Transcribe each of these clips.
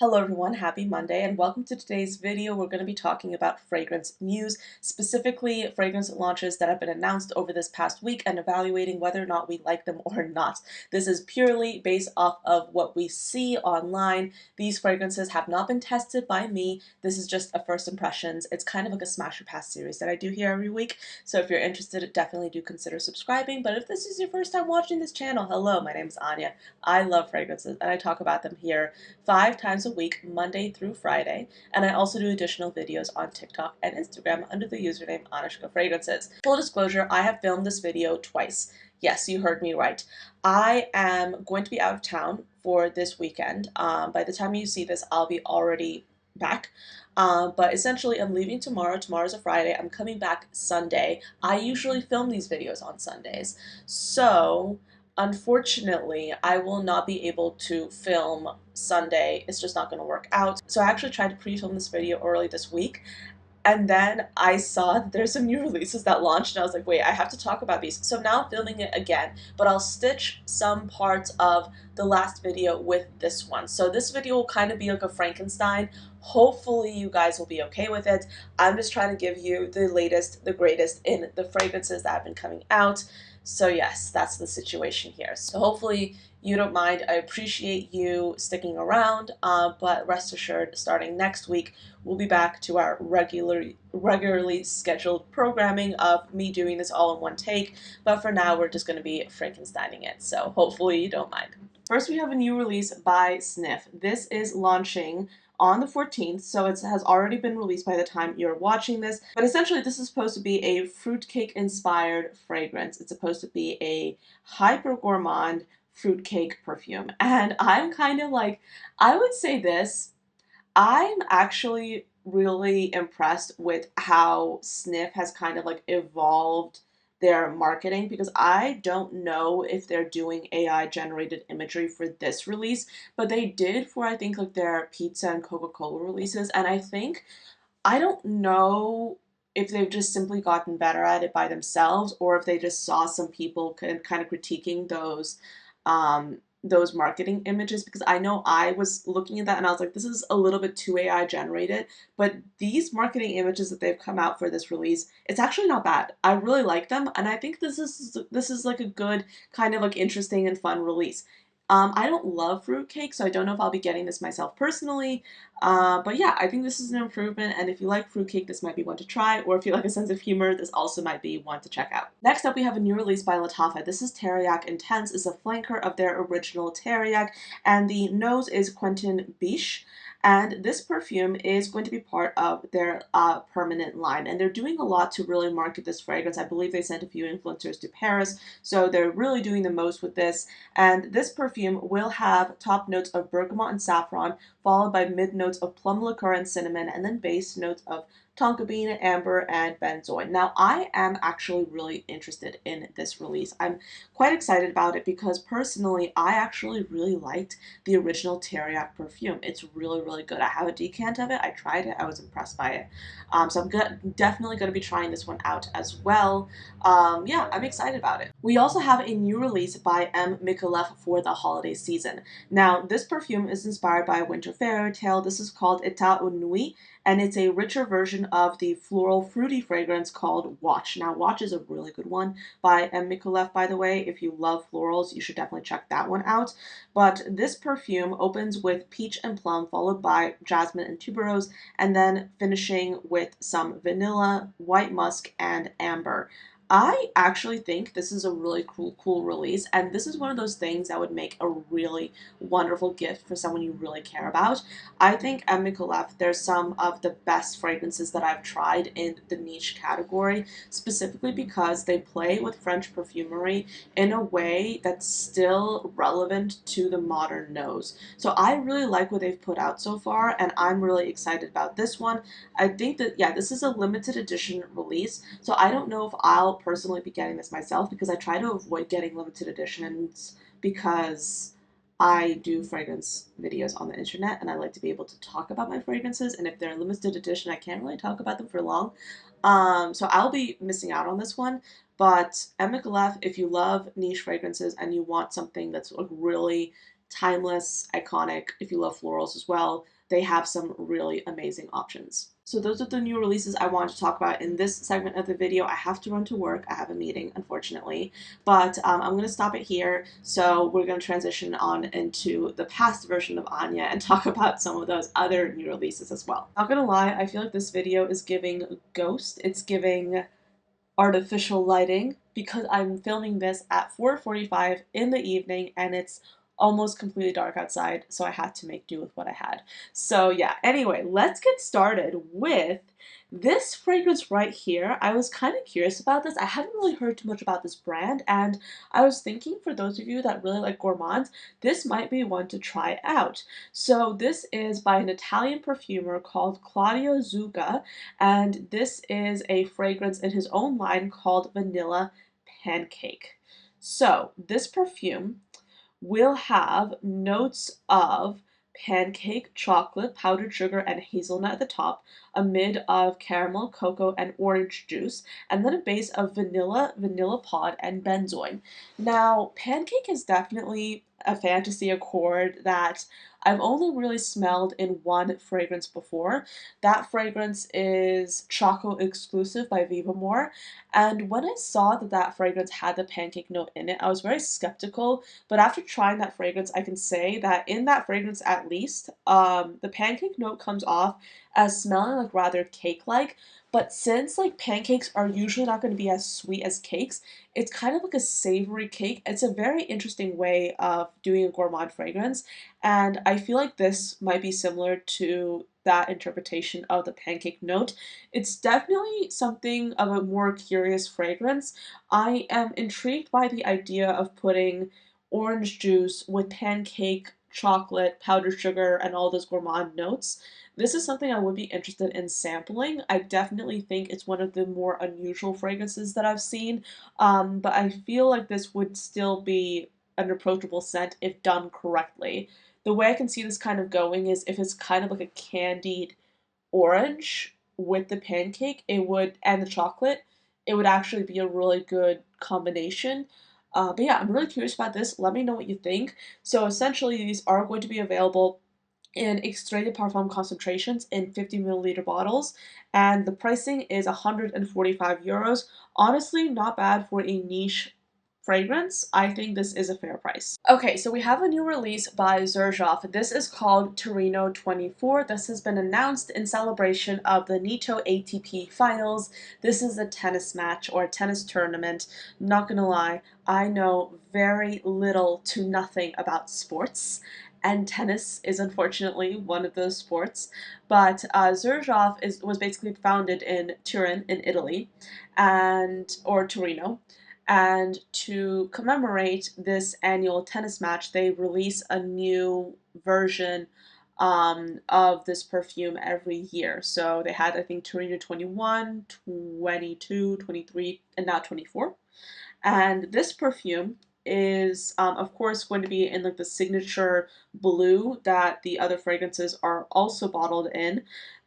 Hello everyone, happy Monday and welcome to today's video. We're going to be talking about fragrance news, specifically fragrance launches that have been announced over this past week and evaluating whether or not we like them or not. This is purely based off of what we see online. These fragrances have not been tested by me. This is just a first impressions. It's kind of like a smash or pass series that I do here every week. So if you're interested, definitely do consider subscribing. But if this is your first time watching this channel, hello, my name is Anya. I love fragrances and I talk about them here 5 times a week, Monday through Friday, and I also do additional videos on TikTok and Instagram under the username ANECHKAFRAGRANCES. Full disclosure, I have filmed this video twice. Yes, you heard me right. I am going to be out of town for this weekend. By the time you see this, I'll be already back. But essentially, I'm leaving tomorrow. Tomorrow's a Friday. I'm coming back Sunday. I usually film these videos on Sundays. So unfortunately, I will not be able to film Sunday. It's just not going to work out. So I actually tried to pre-film this video early this week, and then I saw that there's some new releases that launched, and I was like, wait, I have to talk about these. So now I'm filming it again, but I'll stitch some parts of the last video with this one. So this video will kind of be like a Frankenstein. Hopefully you guys will be okay with it. I'm just trying to give you the latest, the greatest in the fragrances that have been coming out. So yes, that's the situation here. So hopefully you don't mind. I appreciate you sticking around, but rest assured, starting next week, we'll be back to our regularly scheduled programming of me doing this all in one take. But for now, we're just going to be Frankensteining it. So hopefully you don't mind. First, we have a new release by Sniff. This is launching on the 14th, so it has already been released by the time you're watching this. But essentially, this is supposed to be a fruitcake-inspired fragrance. It's supposed to be a hyper gourmand fruitcake perfume. And I'm kind of like, I would say this, I'm actually really impressed with how Sniff has kind of like evolved their marketing, because I don't know if they're doing AI generated imagery for this release, but they did for I think like their pizza and Coca-Cola releases, and I don't know if they've just simply gotten better at it by themselves or if they just saw some people kind of critiquing those marketing images, because I know I was looking at that and I was like, this is a little bit too AI generated, but these marketing images that they've come out for this release, it's actually not bad. I really like them, and I think this is like a good kind of like interesting and fun release. I don't love fruitcake, so I don't know if I'll be getting this myself personally. But yeah, I think this is an improvement, and if you like fruitcake, this might be one to try, or if you like a sense of humor, this also might be one to check out. Next up, we have a new release by Lattafa. This is Teriak Intense. It's a flanker of their original Teriak, and the nose is Quentin Biche. And this perfume is going to be part of their permanent line. And they're doing a lot to really market this fragrance. I believe they sent a few influencers to Paris, so they're really doing the most with this. And this perfume will have top notes of bergamot and saffron, followed by mid notes of plum liqueur and cinnamon, and then base notes of tonka bean, amber, and benzoin. Now, I am actually really interested in this release. I'm quite excited about it because personally, I actually really liked the original Teriak perfume. It's really, really good. I have a decant of it. I tried it. I was impressed by it. So I'm definitely going to be trying this one out as well. Yeah, I'm excited about it. We also have a new release by M.Micallef for the holiday season. Now, this perfume is inspired by a winter fairy tale. This is called Une Nuit, and it's a richer version of the floral fruity fragrance called Watch. Now, Watch is a really good one by M.Micallef, by the way. If you love florals, you should definitely check that one out. But this perfume opens with peach and plum, followed by jasmine and tuberose, and then finishing with some vanilla, white musk, and amber. I actually think this is a really cool release, and this is one of those things that would make a really wonderful gift for someone you really care about. I think M.Micallef, there's some of the best fragrances that I've tried in the niche category, specifically because they play with French perfumery in a way that's still relevant to the modern nose. So I really like what they've put out so far, and I'm really excited about this one. I think that, yeah, this is a limited edition release, so I don't know if I'll personally be getting this myself, because I try to avoid getting limited editions because I do fragrance videos on the internet and I like to be able to talk about my fragrances, and if they're limited edition, I can't really talk about them for long. So I'll be missing out on this one. But M.Micallef, if you love niche fragrances and you want something that's like really timeless, iconic. If you love florals as well, they have some really amazing options. So those are the new releases I wanted to talk about in this segment of the video. I have to run to work. I have a meeting, unfortunately, but I'm going to stop it here. So we're going to transition on into the past version of Anya and talk about some of those other new releases as well. Not going to lie, I feel like this video is giving ghost. It's giving artificial lighting because I'm filming this at 4:45 in the evening and it's almost completely dark outside, so I had to make do with what I had. So yeah, anyway, let's get started with this fragrance right here. I was kind of curious about this. I haven't really heard too much about this brand, and I was thinking for those of you that really like gourmands, this might be one to try out. So this is by an Italian perfumer called Claudio Zucca, and this is a fragrance in his own line called Vanilla Pancake. So this perfume will have notes of pancake, chocolate, powdered sugar, and hazelnut at the top, a mid of caramel, cocoa, and orange juice, and then a base of vanilla, vanilla pod, and benzoin. Now, pancake is definitely a fantasy accord that I've only really smelled in one fragrance before. That fragrance is Choco Exclusive by Vivamore, and when I saw that that fragrance had the pancake note in it, I was very skeptical, but after trying that fragrance, I can say that in that fragrance at least, the pancake note comes off as smelling like rather cake-like, but since like pancakes are usually not going to be as sweet as cakes, it's kind of like a savory cake. It's a very interesting way of doing a gourmand fragrance, and I feel like this might be similar to that interpretation of the pancake note. It's definitely something of a more curious fragrance. I am intrigued by the idea of putting orange juice with pancake, chocolate, powdered sugar, and all those gourmand notes. This is something I would be interested in sampling. I definitely think it's one of the more unusual fragrances that I've seen, but I feel like this would still be an approachable scent if done correctly. The way I can see this kind of going is if it's kind of like a candied orange with the pancake, it would, and the chocolate, it would actually be a really good combination. But yeah, I'm really curious about this. Let me know what you think. So essentially, these are going to be available in extrait de parfum concentrations in 50 milliliter bottles, and the pricing is 145 euros. Honestly, not bad for a niche fragrance. I think this is a fair price. Okay, so we have a new release by Xerjoff. This is called Torino 24. This has been announced in celebration of the Nitto ATP Finals. This is a tennis match or a tennis tournament. Not gonna lie, I know very little to nothing about sports, and tennis is unfortunately one of those sports. But Xerjoff was basically founded in Turin in Italy, or Torino, and to commemorate this annual tennis match, they release a new version of this perfume every year. So they had, I think, Torino 21, 22, 23, and now 24. And this perfume is, of course, going to be in like the signature blue that the other fragrances are also bottled in.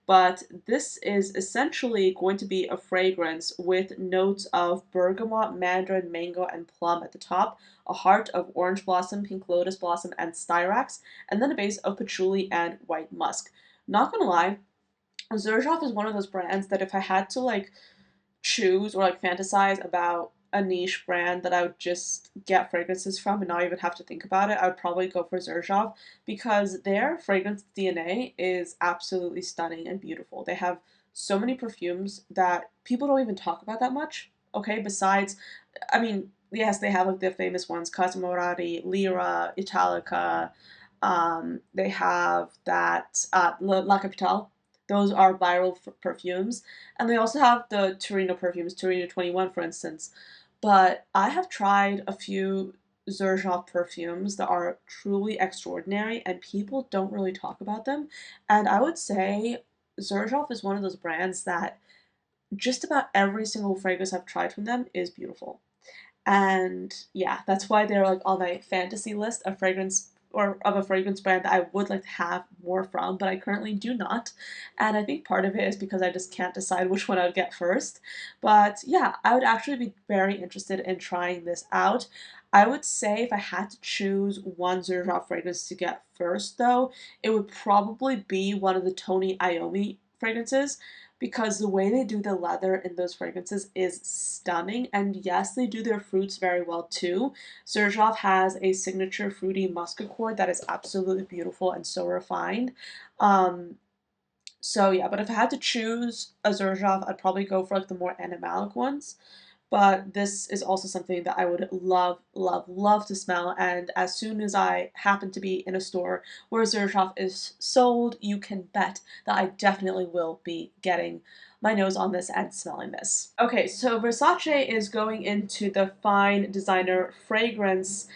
But this is essentially going to be a fragrance with notes of bergamot, mandarin, mango, and plum at the top, a heart of orange blossom, pink lotus blossom, and styrax, and then a base of patchouli and white musk. Not gonna lie, Xerjoff is one of those brands that if I had to like choose or like fantasize about a niche brand that I would just get fragrances from and not even have to think about it, I would probably go for Xerjoff because their fragrance DNA is absolutely stunning and beautiful. They have so many perfumes that people don't even talk about that much. Okay, besides, I mean, yes, they have like the famous ones, Cosmorati, Lyra, Italica. They have that La Capitale. Those are viral perfumes. And they also have the Torino perfumes, Torino 21, for instance. But I have tried a few Xerjoff perfumes that are truly extraordinary, and people don't really talk about them. And I would say Xerjoff is one of those brands that just about every single fragrance I've tried from them is beautiful. And yeah, that's why they're like on my fantasy list of fragrance or of a fragrance brand that I would like to have more from, but I currently do not. And I think part of it is because I just can't decide which one I would get first. But yeah, I would actually be very interested in trying this out. I would say if I had to choose one Xerjoff fragrance to get first, though, it would probably be one of the Tony Iommi fragrances because the way they do the leather in those fragrances is stunning. And yes, they do their fruits very well too. Xerjoff has a signature fruity musk accord that is absolutely beautiful and so refined. Um, so yeah, but if I had to choose a Xerjoff, I'd probably go for like the more animalic ones. But this is also something that I would love, love, love to smell. And as soon as I happen to be in a store where Xerjoff is sold, you can bet that I definitely will be getting my nose on this and smelling this. Okay, so Versace is going into the fine designer fragrance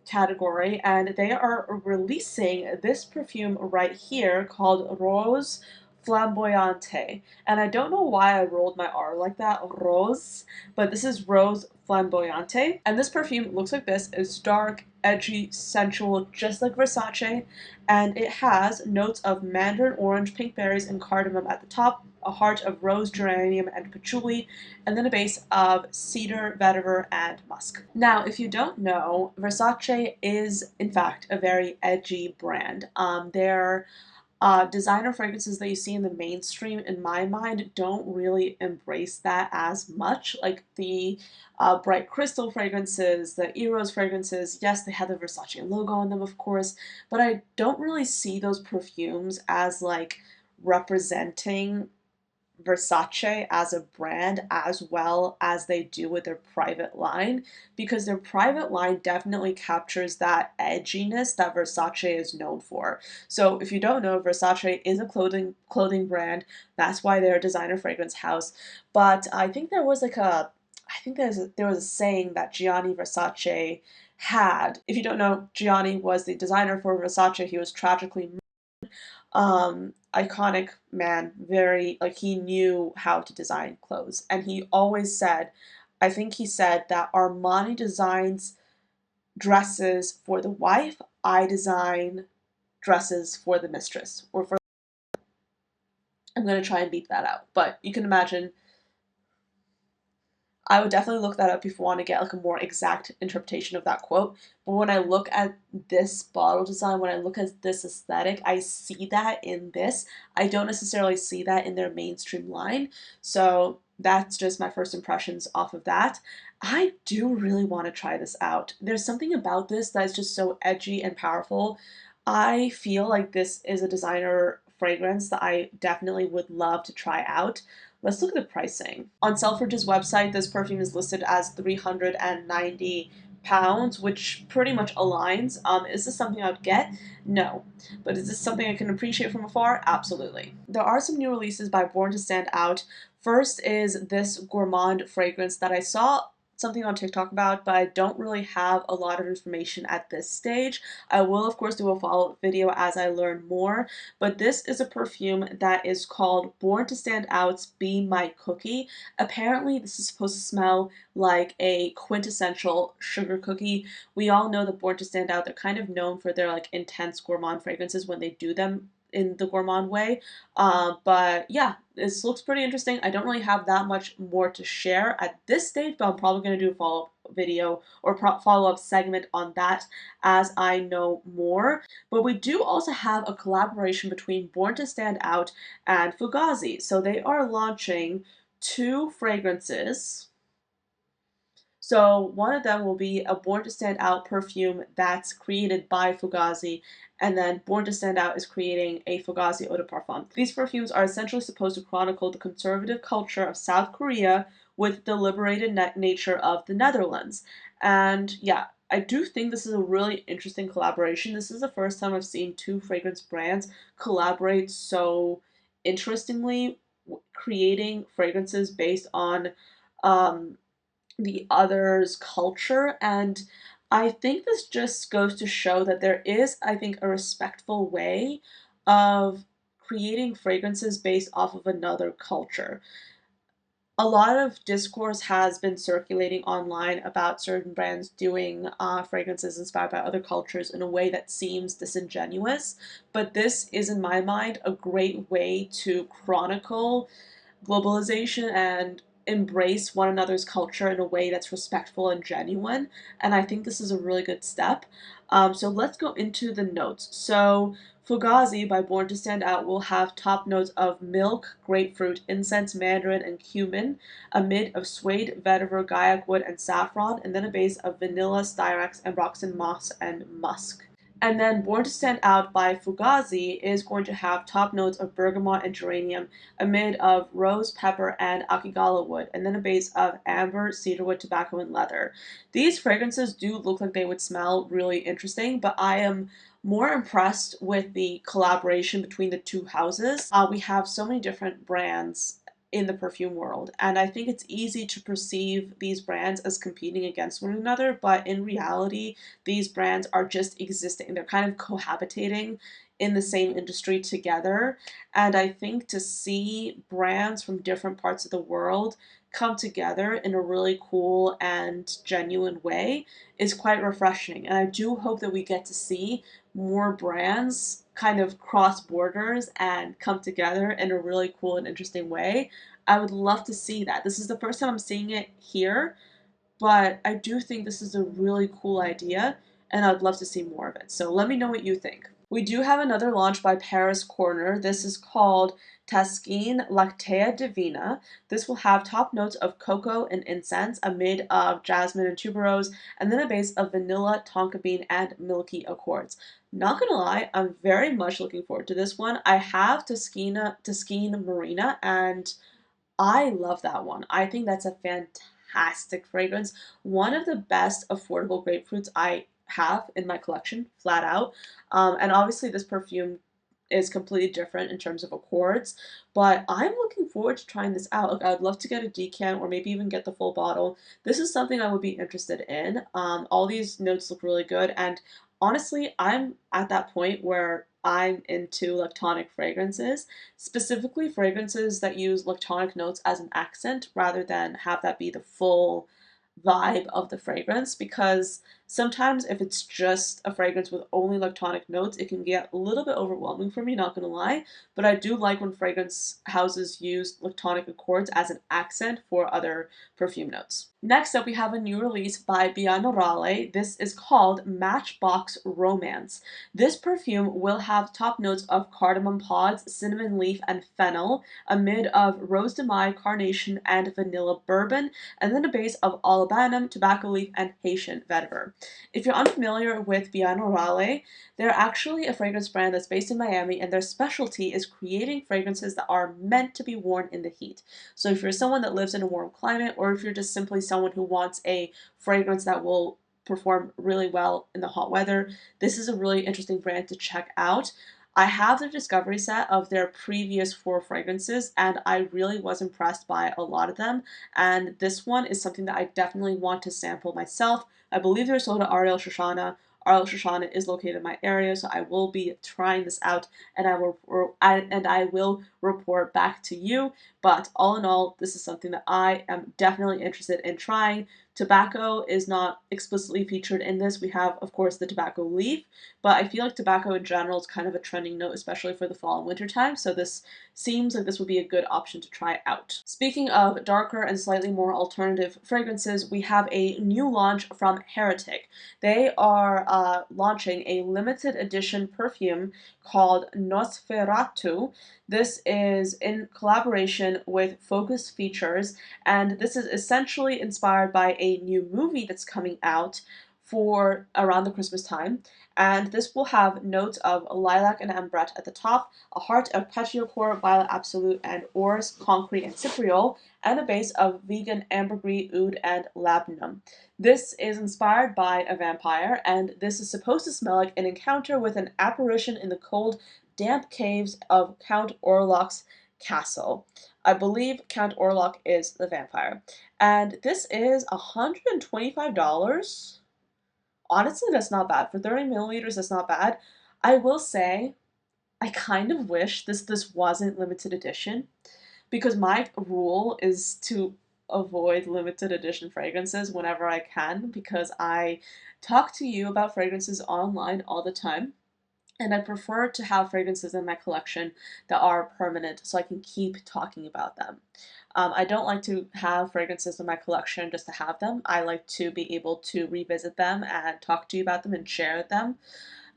category, and they are releasing this perfume right here called Rose Flamboyante. And I don't know why I rolled my R like that, rose, but this is Rose Flamboyante. And this perfume looks like this. It's dark, edgy, sensual, just like Versace. And it has notes of mandarin orange, pink berries, and cardamom at the top, a heart of rose, geranium, and patchouli, and then a base of cedar, vetiver, and musk. Now, if you don't know, Versace is, in fact, a very edgy brand. They're designer fragrances that you see in the mainstream, in my mind, don't really embrace that as much. Like the bright crystal fragrances, the Eros fragrances, yes, they have the Versace logo on them, of course, but I don't really see those perfumes as like representing Versace as a brand as well as they do with their private line, because their private line definitely captures that edginess that Versace is known for. So if you don't know, Versace is a clothing brand. That's why they're a designer fragrance house. But I think there was like a I think there was a saying that Gianni Versace had. If you don't know, Gianni was the designer for Versace. He was tragically iconic man, very like he knew how to design clothes. And he always said, I think he said that Armani designs dresses for the wife, I design dresses for the mistress. Or for I'm gonna try and beat that out. But you can imagine I would definitely look that up if you want to get like a more exact interpretation of that quote. But when I look at this bottle design, when I look at this aesthetic, I see that in this. I don't necessarily see that in their mainstream line. So that's just my first impressions off of that. I do really want to try this out. There's something about this that's just so edgy and powerful. I feel like this is a designer fragrance that I definitely would love to try out. Let's look at the pricing. On Selfridge's website, this perfume is listed as 390 pounds, which pretty much aligns. Is this something I would get? No. But is this something I can appreciate from afar? Absolutely. There are some new releases by Born to Stand Out. First is this gourmand fragrance that I saw something on TikTok about, but I don't really have a lot of information at this stage. I will, of course, do a follow-up video as I learn more, but this is a perfume that is called Born to Stand Out's Be My Cookie. Apparently, this is supposed to smell like a quintessential sugar cookie. We all know that Born to Stand Out, they're kind of known for their like intense gourmand fragrances when they do them in the gourmand way. But yeah, this looks pretty interesting. I don't really have that much more to share at this stage, but I'm probably going to do a follow-up video or follow-up segment on that as I know more. But we do also have a collaboration between Born to Stand Out and Fugazi. So they are launching two fragrances. So one of them will be a Born to Stand Out perfume that's created by Fugazi, and then Born to Stand Out is creating a Fugazi eau de parfum. These perfumes are essentially supposed to chronicle the conservative culture of South Korea with the liberated nature of the Netherlands. And yeah, I do think this is a really interesting collaboration. This is the first time I've seen two fragrance brands collaborate so interestingly, creating fragrances based on um, the other's culture. And I think this just goes to show that there is, I think, a respectful way of creating fragrances based off of another culture. A lot of discourse has been circulating online about certain brands doing fragrances inspired by other cultures in a way that seems disingenuous, but this is, in my mind, a great way to chronicle globalization and embrace one another's culture in a way that's respectful and genuine. And I think this is a really good step. So let's go into the notes. So Fugazi by Born to Stand Out will have top notes of milk, grapefruit, incense, mandarin, and cumin, a mid of suede, vetiver, gaiac wood, and saffron, and then a base of vanilla, styrax, ambroxan moss, and musk. And then Born to Stand Out by Fugazi is going to have top notes of bergamot and geranium, a mid of rose, pepper, and akigala wood, and then a base of amber, cedarwood, tobacco, and leather. These fragrances do look like they would smell really interesting, but I am more impressed with the collaboration between the two houses. We have so many different brands in the perfume world, and I think it's easy to perceive these brands as competing against one another, but in reality, these brands are just existing. They're kind of cohabitating in the same industry together. And I think to see brands from different parts of the world come together in a really cool and genuine way is quite refreshing. And I do hope that we get to see more brands kind of cross borders and come together in a really cool and interesting way. I would love to see that. This is the first time I'm seeing it here, but I do think this is a really cool idea, and I'd love to see more of it. So let me know what you think. We do have another launch by Paris Corner. This is called Taschine Lactea Divina. This will have top notes of cocoa and incense, a mid of jasmine and tuberose, and then a base of vanilla, tonka bean, and milky accords. Not gonna lie, I'm very much looking forward to this one. I have Taschine Marina, and I love that one. I think that's a fantastic fragrance. One of the best affordable grapefruits I have in my collection, flat out. And obviously, this perfume is completely different in terms of accords, but I'm looking forward to trying this out. Like, I would love to get a decant or maybe even get the full bottle. This is something I would be interested in. All these notes look really good, and honestly, I'm at that point where I'm into lactonic fragrances, specifically fragrances that use lactonic notes as an accent rather than have that be the full vibe of the fragrance, because sometimes if it's just a fragrance with only lactonic notes, it can get a little bit overwhelming for me, not gonna lie. But I do like when fragrance houses use lactonic accords as an accent for other perfume notes. Next up, we have a new release by Binaurale. This is called Matchbox Romance. This perfume will have top notes of cardamom pods, cinnamon leaf, and fennel, a mid of rose de mai, carnation, and vanilla bourbon, and then a base of olibanum, tobacco leaf, and Haitian vetiver. If you're unfamiliar with Binaurale, they're actually a fragrance brand that's based in Miami, and their specialty is creating fragrances that are meant to be worn in the heat. So if you're someone that lives in a warm climate, or if you're just simply someone who wants a fragrance that will perform really well in the hot weather, this is a really interesting brand to check out. I have the discovery set of their previous 4 fragrances, and I really was impressed by a lot of them. And this one is something that I definitely want to sample myself. I believe they're sold at Ariel Shoshana. Ariel Shoshana is located in my area, so I will be trying this out, and I will report back to you. But all in all, this is something that I am definitely interested in trying. Tobacco is not explicitly featured in this. We have, of course, the tobacco leaf, but I feel like tobacco in general is kind of a trending note, especially for the fall and winter time, so this seems like this would be a good option to try out. Speaking of darker and slightly more alternative fragrances, we have a new launch from Heretic. They are launching a limited edition perfume called Nosferatu. This is in collaboration with Focus Features, and this is essentially inspired by a new movie that's coming out for around the Christmas time. And this will have notes of lilac and ambrette at the top, a heart of petrichor, violet absolute, and orris, concrete, and cypriol, and a base of vegan ambergris, oud, and labdanum. This is inspired by a vampire, and this is supposed to smell like an encounter with an apparition in the cold, damp caves of Count Orlok's castle. I believe Count Orlok is the vampire. And this is $125. Honestly, that's not bad. For 30 milliliters, that's not bad. I will say, I kind of wish this wasn't limited edition, because my rule is to avoid limited edition fragrances whenever I can, because I talk to you about fragrances online all the time. And I prefer to have fragrances in my collection that are permanent so I can keep talking about them. I don't like to have fragrances in my collection just to have them. I like to be able to revisit them and talk to you about them and share them.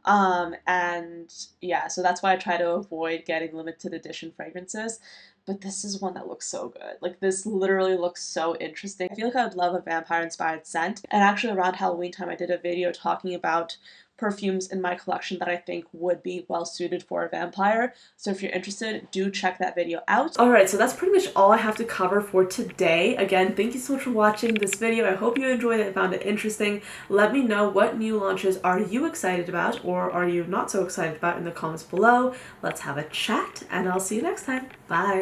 And yeah, so that's why I try to avoid getting limited edition fragrances. But this is one that looks so good. Like, this literally looks so interesting. I feel like I would love a vampire inspired scent. And actually, around Halloween time, I did a video talking about perfumes in my collection that I think would be well suited for a vampire. So if you're interested, do check that video out. Alright, so that's pretty much all I have to cover for today. Again, thank you so much for watching this video. I hope you enjoyed it and found it interesting. Let me know what new launches are you excited about or are you not so excited about in the comments below. Let's have a chat and I'll see you next time. Bye!